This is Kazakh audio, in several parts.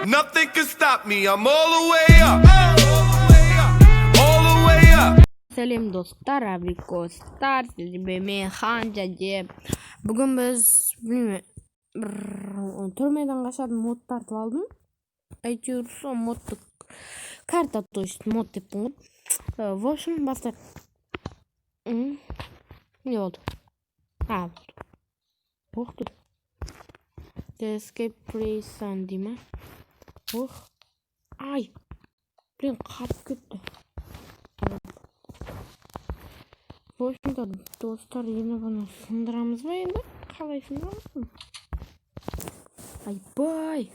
Nothing can stop me. I'm all the way up. All the way up. Сәлем достар, абрикостар, мен Ханжа деп. Бүгін біз түрмеден қашатын мод тартып алдым. Әйтеуір сол модты карта, то есть мод деп қойып. В общем, бастап. Не болды? Болды. Ох ты. Escape prison дей ма? Ох. Ай. Блин, қатып кетті. В общем-то, достар, енді бұны сындырамыз ба енді? Қалай сындырамыз? Айбай!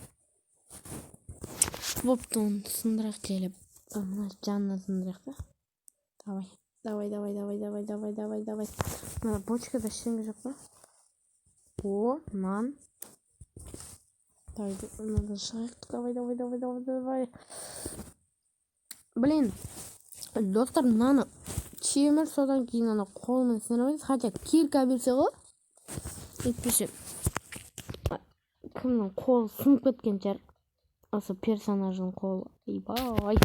Вопты оны сындырақ телеп. Мына жанына сындырақ та. Давай. Мына бочкада ештеңе жоқ па? О, нан. Надо шығайық. Давай. Блин, достар, мынаны темір, содан кейін ана қолмен сындырамыз. Хотя кирка берсе ғой. Етпесе. Кімнің қолы сынып кеткен шығар. Осы персонаждың қолы. Айбай.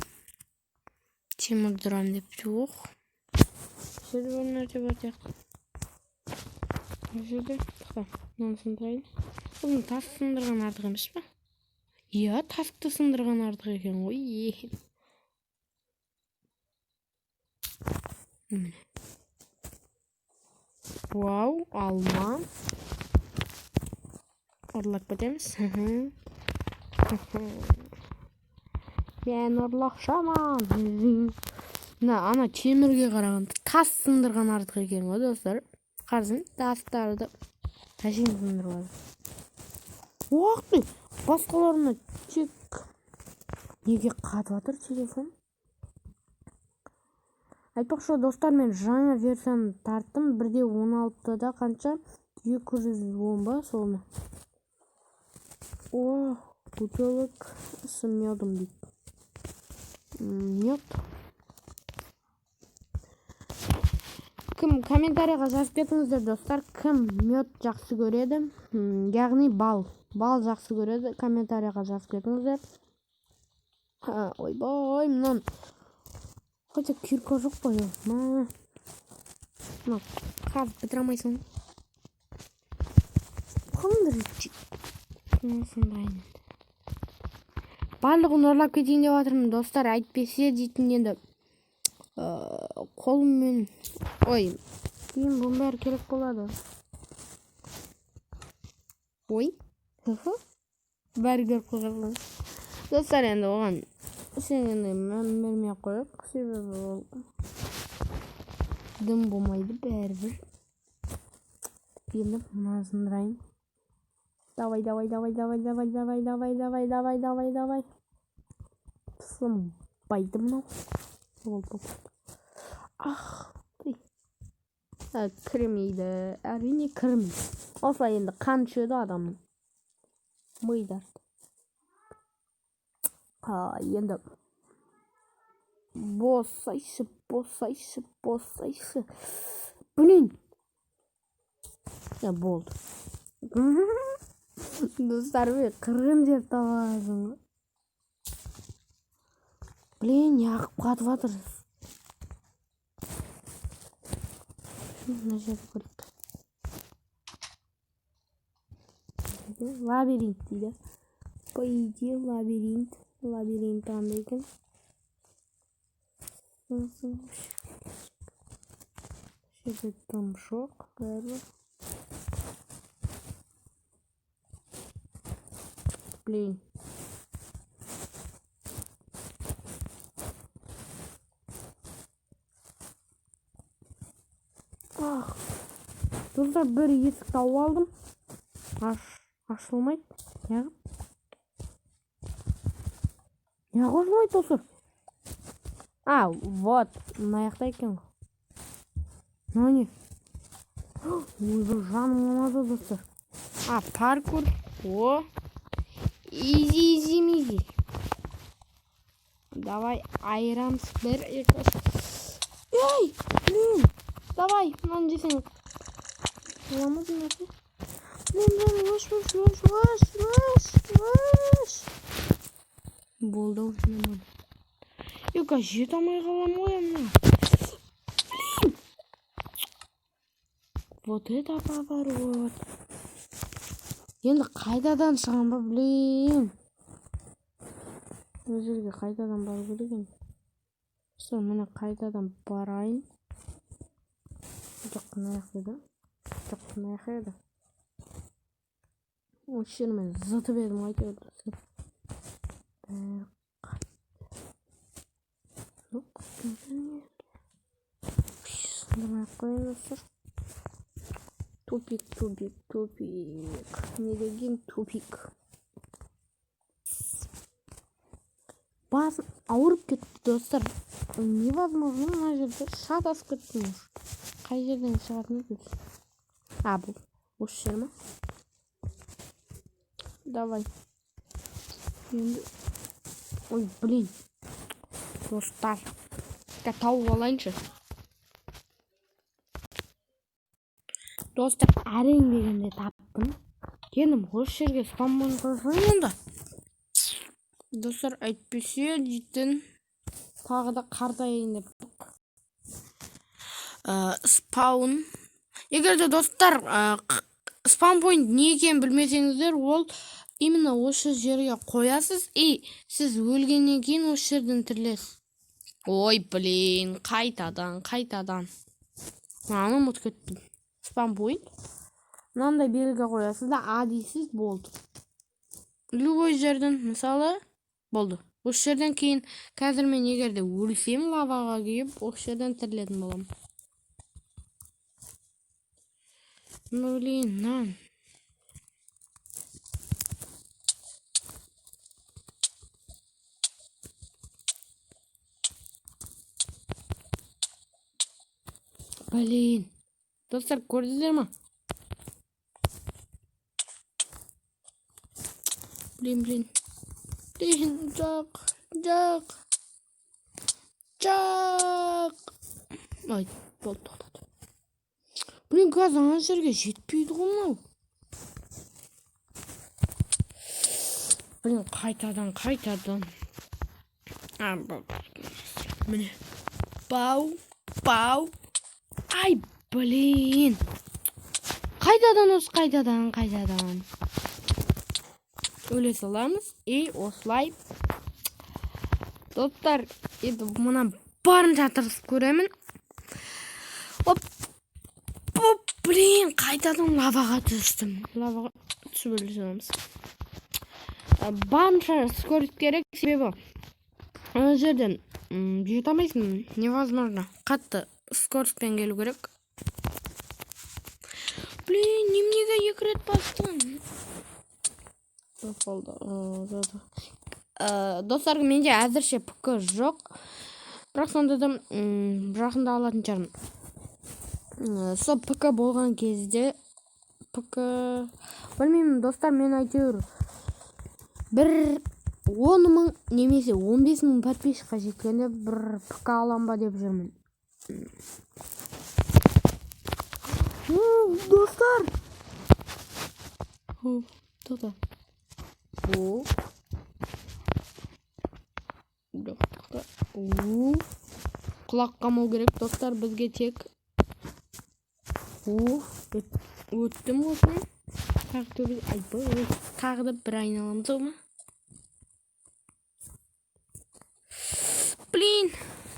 Темір дұрам деп жоқ. Жерде бір нәрсе бар сияқты. Жерде. Мынаны сындырайын. Бұның тас сындырған артық емес па? Иә, тасты сындырған артық екен ғой. Вау, алма. Ұрлап кетеміз. Мен ұрлақшаман. Ана темірге қарағанда тас сындырған артық екен ғой, достар. Қарсын, тастарды тәшін сындырған. Уақыты, басқаларына чек. Неге қатып атыр телефон? Айтпақшы, достар, мен жаңа версияны тарттым. 1.16-да қанша? 210 ба солны. О, бутылок с медом дейді. Мед. Кім комментарияға жазып кетіңіздер, достар, кім мед жақсы көреді? Яғни бал жақсы көреді. Комментарияға жазып кетіңіздер. Ойбай, мұнан. Хотя кирка жоқ па, қазып бітіре алмайсың. Қаңдыр етші. Сондай. Барлығын ұрлап кетейін деп жатырмын, достар. Әйтпесе дейтін енді қолыммен. Ой, кейін бұның бәрі керек болады. Ой, бәрі керек қойған. Достар, енді оған сеніңді мән бермей қойып, себебі ол дым болмайды бәрібір. Енді мұны сындырайын. Давай. Сынбайды мынау. Ах, кірмейді. Әрине кірмейді. Осылай енді қан ішеді адамның. Мидар. Енді босайшы. Блин. Болды. Достар, қырғын жеп табасың. Блин, яқып қатып атыр. Мына жерді көріп. Лабиринт дейді. По идее, лабиринт қандай екен. Жерде тым жоқ. Бәрі. Блин. Достар, бір есік тауып алдым. Ашылмайды. Неғып ашылмайды, достар? Вот. Мына жақта екен ғой. Не? Ой, бір жаным оңады, достар. Паркур. О. Изи. Давай, айырамыз. Бір, екі. Ей, блин. Давай, мынаны жесең. Оламыз нәрсе. Блин, өш. Болды ушунан. Ека жете алмай калам ғой эмне. Вот это поворот. Енді қайтадан шығам ба, блин. Бұл жерге қайтадан бару керек екен. Сол, міне қайтадан барайын. Жоқ, мына жақ еді. Жоқ, мына жақ еді. Осы жерін мен зытып едім, айтып отырсың. Жоқ, сындырмай қойын достар. Тупик. Не деген тупик. Басым ауырып кетті, достар. Невозможно, мына жерде шатасып кеттім. Қай жерден шығатын еді? Бұл. Осы жер ма? Давай. Енді... Ой, блин. Достар. Тауып алайыншы. Достар, әрең дегенде таптым. Кенім осы жерге спаммен қойсайын онда. Достар, әйтпесе дейтін тағы да қартайын деп. Спаун. Егерде достар, спаун пойнт не екенін білмесеңіздер, ол именно осы жерге қоясыз, и сіз өлгеннен кейін осы жерден тірілесіз. Ой, блин, қайтадан. Маны ұмытып кеттім. Спаун пойнт. Мынандай белгі қоясыз да, дейсіз, болды. Любой жерден, мысалы, болды. Осы жерден кейін қазір мен егерде өлсем лаваға күйіп, осы жерден тірілетін болам. Блин, нан. Блин. Достар, көрдіңіздер ма? Блин. Жақ. Ай, болды, тоқтады. Блин, қазір ана жерге жетпейді ғой мынау. Блин, қайтадан. Міне. Пау. Ай, блин. Қайтадан. Өле саламыз. И осылай. Достар, енді мұнан барынша тырысып көремін. Блин, қайтадан лаваға түстім. Лаваға түсіп өле саламыз. Барынша скорость керек, себебі ана жерден жете алмайсың. Невозможно. Қатты скоростьпен келу керек. Блин, немнеге 2 рет бастым. Достар, менде әзірше ПК жоқ. Бірақ сонда да жақында алатын шығармын. Сол ПК болған кезде білмеймін, достар, мен әйтеуір 10 000 немесе 15 000 подписчикқа жеткенде бір ПК алам ба деп жүрмін. Достар! Тоқта. Құлақ қамау керек, достар, бізге тек. Өттім осыны. Тағы да бір айналамыз ома. Блин,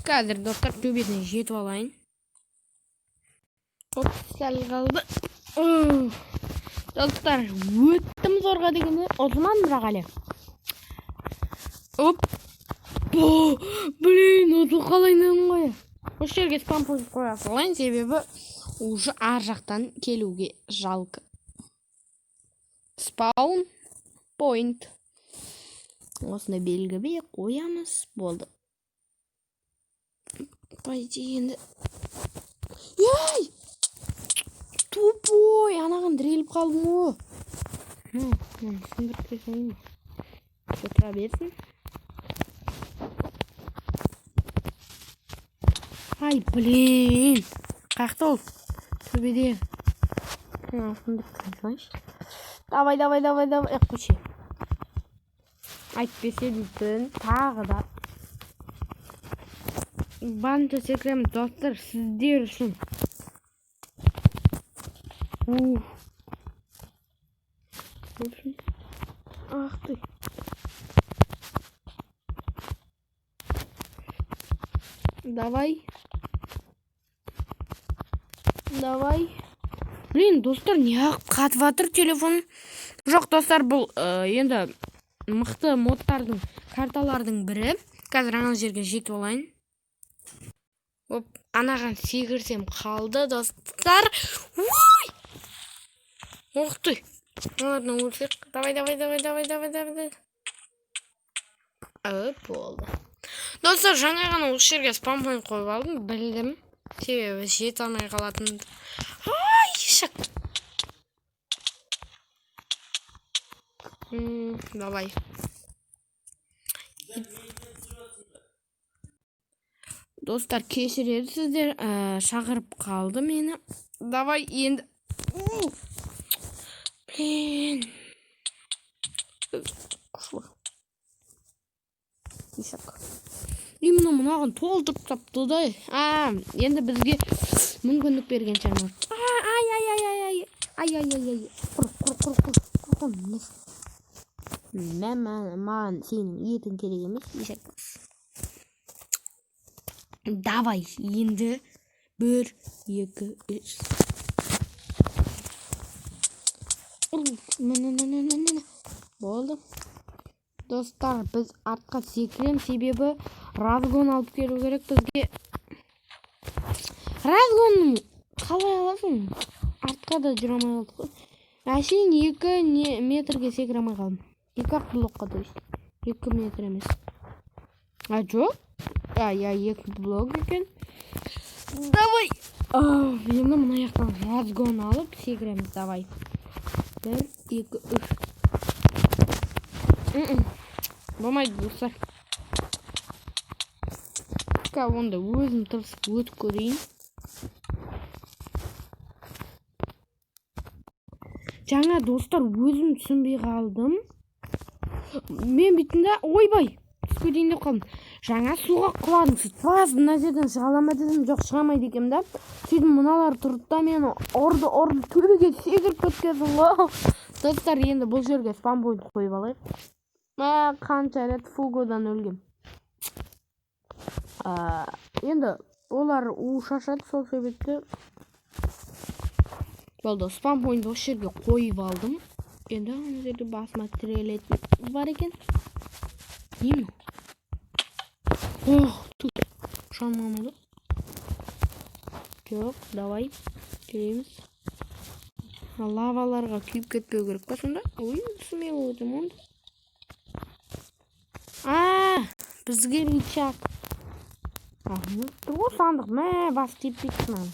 қазір, достар, төбесіне жетіп алайын. Сәл қалды. Достар, өттім зорға дегенде Осман бірақ әлі. Блин, осы қалайнан қоя. Осы жерге спам пойнт қоя салайын, себебі уже ар жақтан келуге жалко. Спаун пойнт. Осында белгі қоямыз. Болды. Пойти енді. Ей! Тупой! Анаған діреліп қалдым о. Сындырып кесейін. Отыра берсін. Ай, блин! Қақты ол? Төбеде. Сындырып кесейінші. Давай. Құши. Әйтпесе дейтін тағы да барынша секіреміз достар сіздер үшін. Ах ты. Давай. Блин, достар, неғып қатып жатыр телефон. Жоқ, достар, бұл енді мықты модтардың, карталардың бірі. Қазір ана жерге жетіп олайын. Оп, анаған секірсем қалды, достар. Ой! Ох ты. Ладно, өлсек. Давай. Болды. Достар, жаңа ғана осы жерге спампоинт қойып алдым, білдім. Себебі жете алмай қалатын. Ай, ешек. Давай. Достар, кешіреді сіздер, шақырып қалды мені. Давай, енді. Блин. Ешек. Именно мұнағын толтырып тапты да. Енді бізге мүмкіндік берген жаңа. Ай. Құр. Маған сенің етің керек емес, ешек. Давай, енді 1, 2, 3. Болды. Достар, біз артқа секірем, себебі разгон алып келу керек бізге. Разгон қалай аласың? Артқа да жүре алмай қалдық. Әшейін 2 метрге секіре алмай қалдым. 2 блокқа, то есть. 2 метр емес. Жоқ? 2 блок екен. Давай! Енді мұна яқтан разгон алып секіреміз, давай. 1, 2, 3. Болмайды, достар. Онда өзім тырысып өтіп көрейін. Жаңа достар өзім түсінбей қалдым. Мен бүйтінде, ойбай, түспе дейін деп қалдым. Жаңа суға құладым. Туаз мына жерден шығалама дедім, жоқ шығамайды екем да. Сөйтіп мұналар тұрды да мені орды төбеге секіріп кеткенсің ғой. Достар, енді бұл жерге спампоинт қойып алайық. Қанша рет фугодан өлгем. Енді олар шашады, сол себепті. Болды, спампоинт осы жерге қойып алдым. Енді ана жерде басыма тірелетін бар екен. Нені? Тут шанмамады. Жоқ, давай келеміз. Лаваларға күйіп кетпеу керек па сонда? Ой, смело өтем онда. Бізге рычаг. Тұр сандық, бас теппейді маған.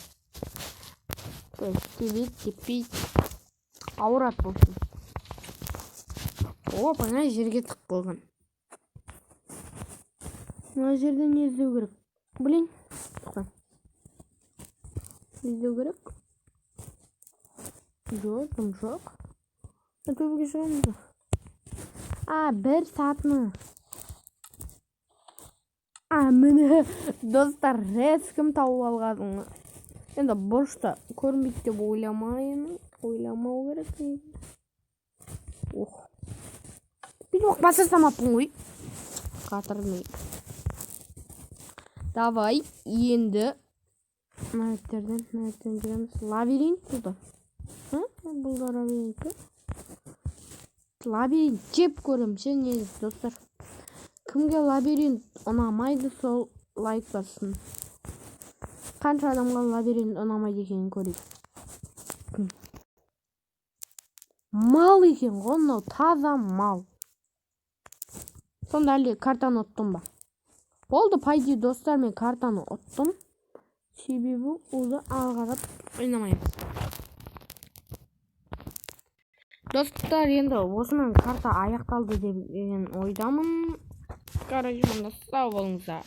Теппейді. Ауырат болсын. Ана жерге тық болған. Мына жерде не іздеу керек? Блин. Іздеу керек? Жоқ. Төбеге шығамыз. 1 сатыны. Міне, достар, кім тауып алғадың. Енді бұрышта көрінбейді деп ойламау керек. Бүйтіп баса самаппын ғой. Қатырмай. Давай, енді мәйіттерден жүреміз. Лабиринт бұлда. Бұлда лабиринт. Лабиринт жеп көремші, негіз, достар. Кімге лабиринт ұнамайды, сол лайк бассын. Қанша адамға лабиринт ұнамайды екенін көрейік. Мал екен ғой, таза мал. Сонда әлде картаны ұттым ба? Болды, пайди достар, мен картаны ұттым. Себебі олды алғарап ойнамаймыз. Достар, енді осымен карта аяқталды деген ойдамын. Короче, сау болыңыздар.